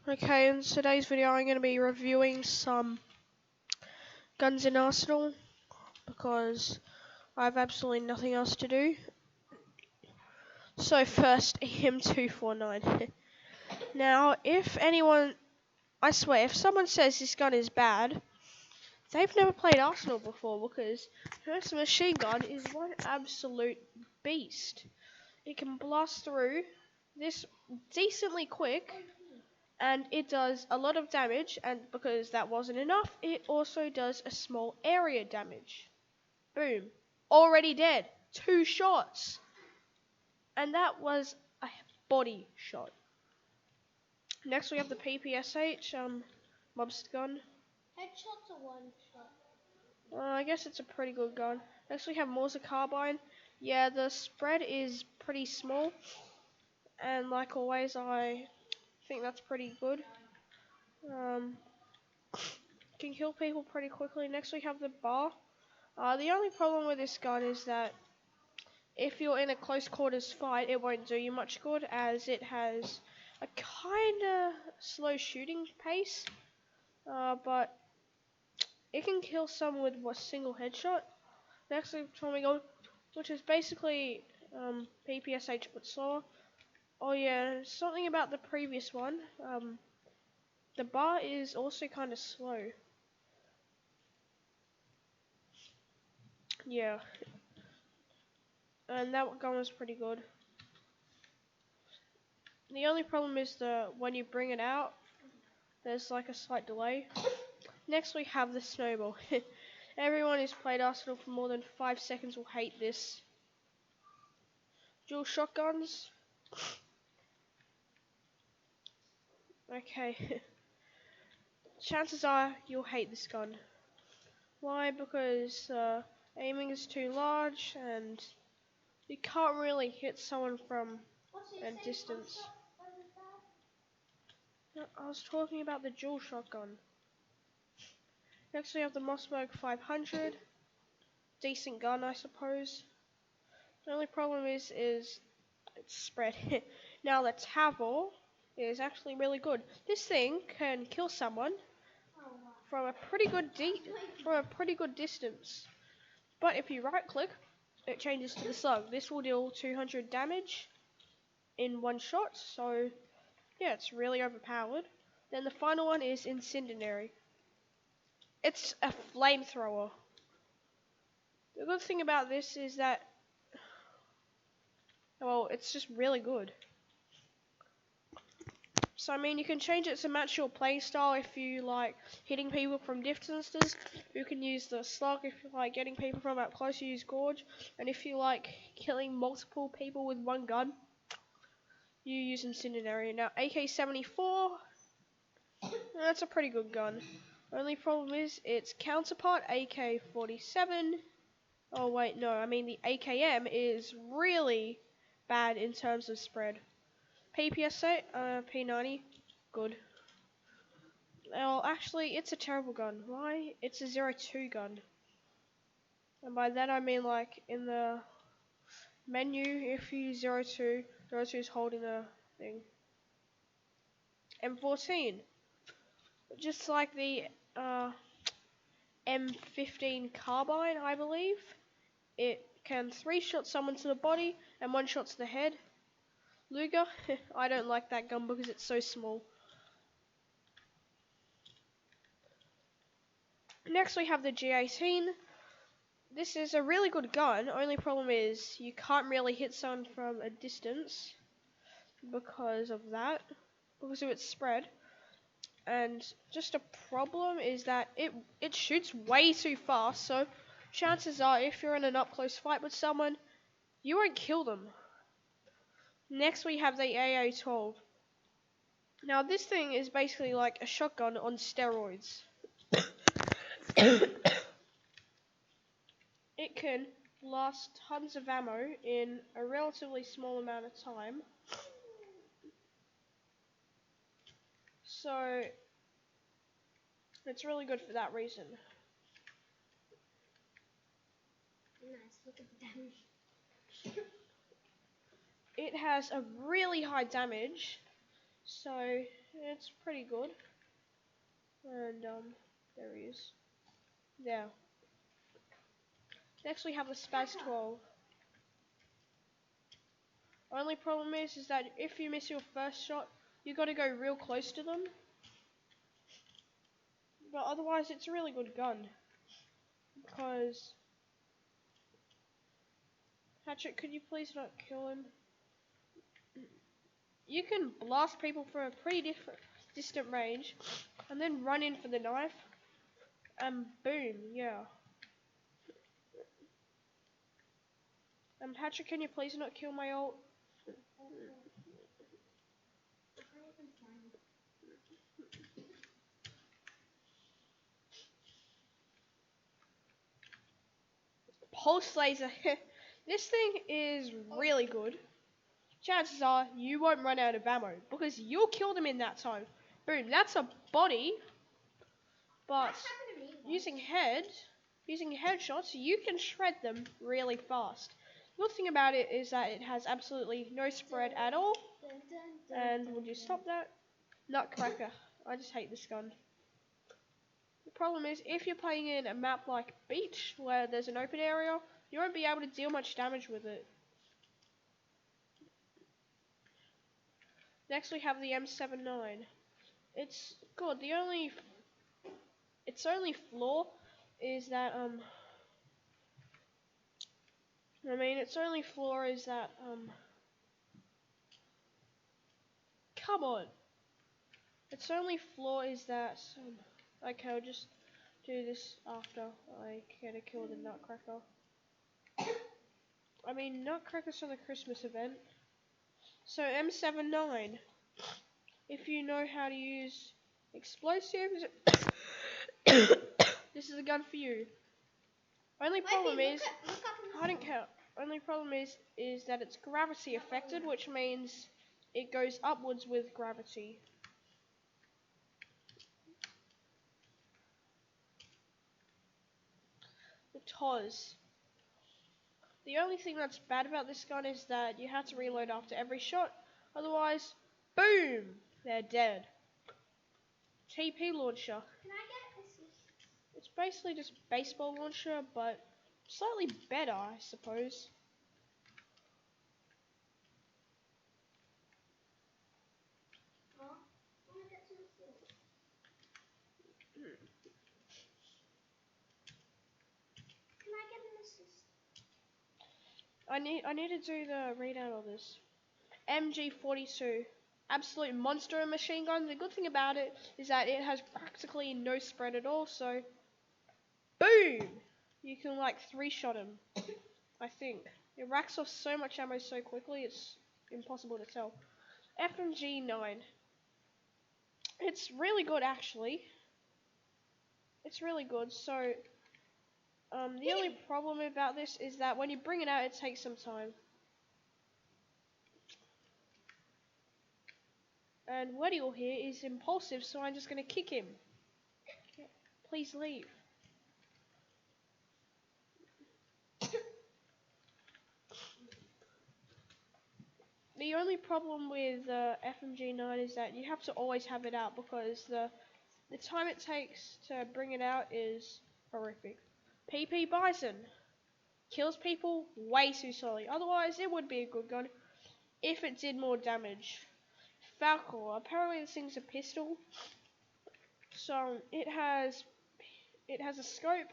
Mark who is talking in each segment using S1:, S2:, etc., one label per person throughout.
S1: Okay, in today's video I'm going to be reviewing some guns in Arsenal because I have absolutely nothing else to do. So first, M249. Now, I swear, if someone says this gun is bad, they've never played Arsenal before because this machine gun is one absolute beast. It can blast through this decently quick. And it does a lot of damage, and because that wasn't enough, it also does a small area damage. Boom. Already dead. 2 shots. And that was a body shot. Next we have the PPSH, mobster gun.
S2: Headshots are one shot.
S1: I guess it's a pretty good gun. Next we have Mauser carbine. Yeah, the spread is pretty small. And like always, I think that's pretty good. Can kill people pretty quickly. Next we have the bar. The only problem with this gun is that if you're in a close quarters fight, it won't do you much good as it has a kinda slow shooting pace. But it can kill someone with a single headshot. Next we have Tommy Gun, which is basically PPSH but slower. Oh yeah, something about the previous one. The bar is also kind of slow. Yeah. And that gun was pretty good. The only problem is when you bring it out, there's like a slight delay. Next we have the snowball. Everyone who's played Arsenal for more than 5 seconds will hate this. Dual shotguns. Okay. Chances are you'll hate this gun. Why? Because aiming is too large and you can't really hit someone from a distance. I was talking about the dual shotgun. Next we have the Mossberg 500. Decent gun, I suppose. The only problem is it's spread. Now the Tavor is actually really good. This thing can kill someone from a pretty good distance. But if you right click, it changes to the slug. This will deal 200 damage in one shot. So yeah, it's really overpowered. Then the final one is Incendiary. It's a flamethrower. The good thing about this is that, well, it's just really good. So I mean, you can change it to match your play style if you like hitting people from distances. You can use the slug if you like getting people from up close. You use Gorge, and if you like killing multiple people with one gun, you use Incendiary. Now AK-74, that's a pretty good gun. Only problem is its counterpart AK-47. Oh wait, no, I mean the AKM is really bad in terms of spread. PPSA, P90, good. Well, actually, it's a terrible gun. Why? It's a 02 gun. And by that I mean like in the menu, if you use 02, 02 is holding a thing. M14, just like the M15 carbine, I believe. It can 3-shot someone to the body and 1 shot to the head. Luger, I don't like that gun because it's so small. Next we have the G18. This is a really good gun. Only problem is you can't really hit someone from a distance because of that, because of its spread. And just a problem is that it shoots way too fast. So chances are, if you're in an up close fight with someone, you won't kill them. Next we have the AA-12. Now this thing is basically like a shotgun on steroids. It can blast tons of ammo in a relatively small amount of time. So it's really good for that reason.
S2: Nice, look at the damage.
S1: It has a really high damage. So it's pretty good. And there he is. There. Next we have the Spaz 12. Only problem is that if you miss your first shot, you got to go real close to them. But otherwise, it's a really good gun. Because Hatchet, could you please not kill him? You can blast people from a pretty distant range, and then run in for the knife, and boom, yeah. Hatchet, can you please not kill my ult? Pulse laser. This thing is really good. Chances are you won't run out of ammo because you'll kill them in that time. Boom, that's a body. But using headshots, you can shred them really fast. The good thing about it is that it has absolutely no spread at all. And would you stop that? Nutcracker. I just hate this gun. The problem is, if you're playing in a map like Beach, where there's an open area, you won't be able to deal much damage with it. Next we have the M79. It's good. Its only flaw is that come on. Its only flaw is that okay, I'll just do this after I get a kill with the Nutcracker. I mean, Nutcracker's from the Christmas event. So M79, if you know how to use explosives, this is a gun for you. Only problem is, I don't care. Only problem is that it's gravity affected, which means it goes upwards with gravity. The TOS. The only thing that's bad about this gun is that you have to reload after every shot, otherwise, boom, they're dead. TP launcher.
S2: Can I get assist?
S1: It's basically just baseball launcher, but slightly better, I suppose.
S2: I want to get some assist. Can I get an assist?
S1: I need to do the readout of this. MG42. Absolute monster machine gun. The good thing about it is that it has practically no spread at all, so boom! You can like 3-shot him, I think. It racks off so much ammo so quickly, it's impossible to tell. FMG9. It's really good actually. It's really good, so the only problem about this is that when you bring it out, it takes some time. And Weddle here is impulsive, so I'm just going to kick him. Please leave. The only problem with FMG9 is that you have to always have it out because the time it takes to bring it out is horrific. PP Bison kills people way too slowly. Otherwise, it would be a good gun if it did more damage. Falcor, apparently this thing's a pistol, so it has a scope,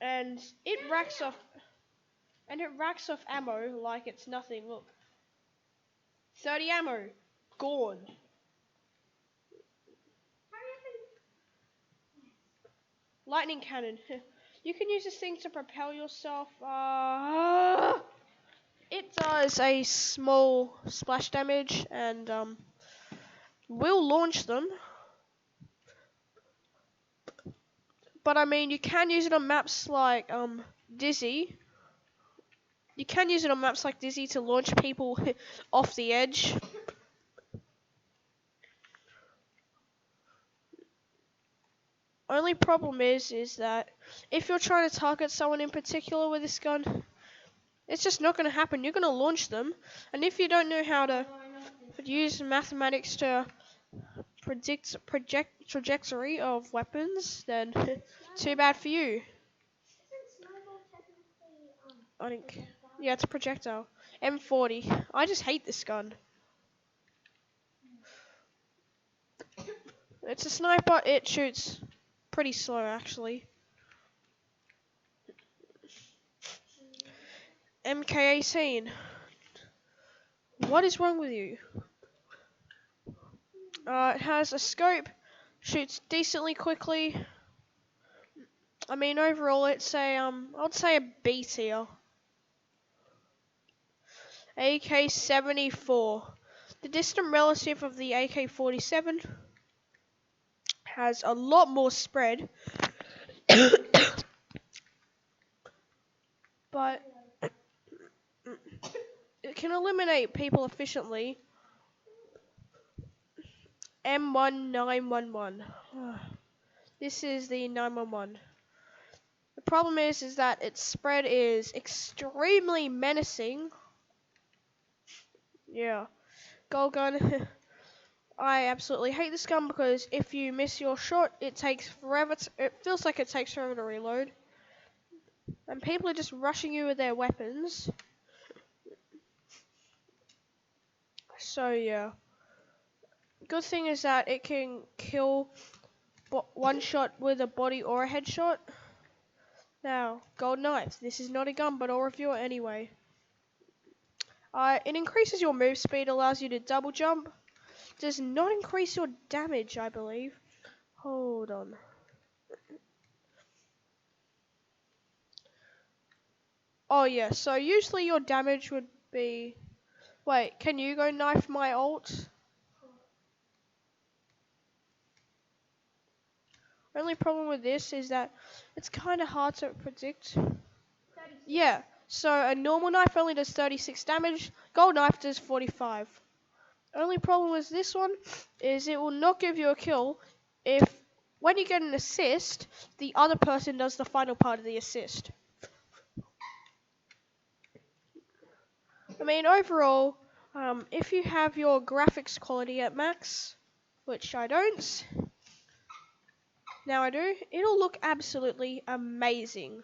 S1: and it racks off ammo like it's nothing. Look, 30 ammo, gone. Lightning cannon. You can use this thing to propel yourself. It does a small splash damage and will launch them. But I mean, you can use it on maps like Dizzy. You can use it on maps like Dizzy to launch people off the edge. Only problem is that if you're trying to target someone in particular with this gun, it's just not going to happen. You're going to launch them, and if you don't know how to use mathematics to predict trajectory of weapons, then too bad for you.
S2: Isn't snowball technically
S1: I think,
S2: projectile?
S1: yeah, it's a projectile. M40. I just hate this gun. It's a sniper. It shoots pretty slow, actually. MK18. What is wrong with you? It has a scope. Shoots decently quickly. I mean, overall, it's a I'd say a B tier. AK-74. The distant relative of the AK-47 has a lot more spread, but it can eliminate people efficiently. M1911. This is the 911. The problem is that its spread is extremely menacing. Yeah, gold gun. I absolutely hate this gun because if you miss your shot, it takes forever. It feels like it takes forever to reload, and people are just rushing you with their weapons. So yeah, good thing is that it can kill one shot with a body or a headshot. Now, gold knife. This is not a gun, but I'll review it anyway. It increases your move speed, allows you to double jump. Does not increase your damage, I believe. Hold on. Oh yeah, so usually your damage would be... Wait, can you go knife my ult? Only problem with this is that it's kind of hard to predict.
S2: 36.
S1: Yeah, so a normal knife only does 36 damage, gold knife does 45. Only problem with this one is it will not give you a kill if, when you get an assist, the other person does the final part of the assist. I mean, overall, if you have your graphics quality at max, which I don't, now I do, it'll look absolutely amazing.